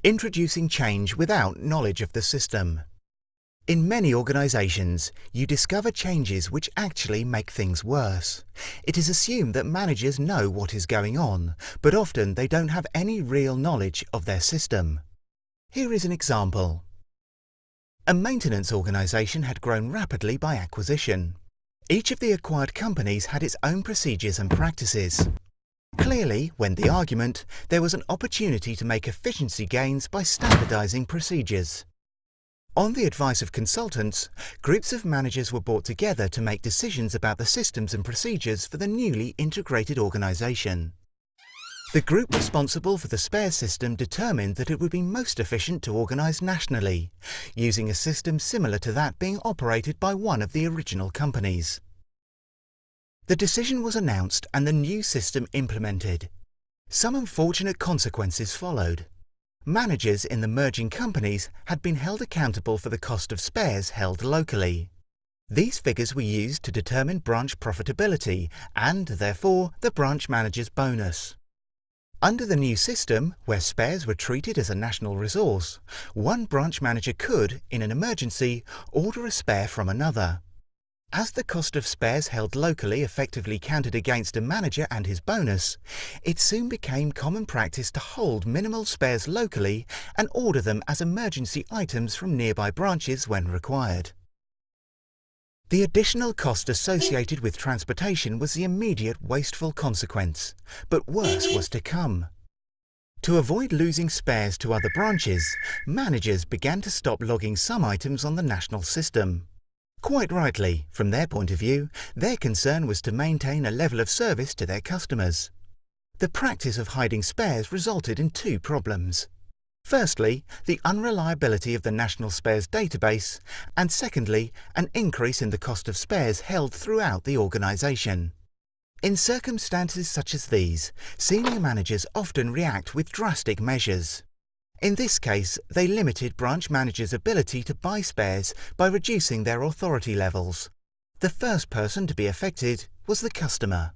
Introducing change without knowledge of the system. In many organizations, you discover changes which actually make things worse. It is assumed that managers know what is going on, but often they don't have any real knowledge of their system. Here is an example. A maintenance organization had grown rapidly by acquisition. Each of the acquired companies had its own procedures and practices. Clearly, when the argument, there was an opportunity to make efficiency gains by standardizing procedures. On the advice of consultants, groups of managers were brought together to make decisions about the systems and procedures for the newly integrated organization. The group responsible for the spares system determined that it would be most efficient to organize nationally, using a system similar to that being operated by one of the original companies. The decision was announced and the new system implemented. Some unfortunate consequences followed. Managers in the merging companies had been held accountable for the cost of spares held locally. These figures were used to determine branch profitability and, therefore, the branch manager's bonus. Under the new system, where spares were treated as a national resource, one branch manager could, in an emergency, order a spare from another. As the cost of spares held locally effectively counted against a manager and his bonus, it soon became common practice to hold minimal spares locally and order them as emergency items from nearby branches when required. The additional cost associated with transportation was the immediate wasteful consequence, but worse was to come. To avoid losing spares to other branches, managers began to stop logging some items on the national system. Quite rightly, from their point of view, their concern was to maintain a level of service to their customers. The practice of hiding spares resulted in two problems. Firstly, the unreliability of the national spares database, and secondly, an increase in the cost of spares held throughout the organization. In circumstances such as these, senior managers often react with drastic measures. In this case, they limited branch managers' ability to buy spares by reducing their authority levels. The first person to be affected was the customer.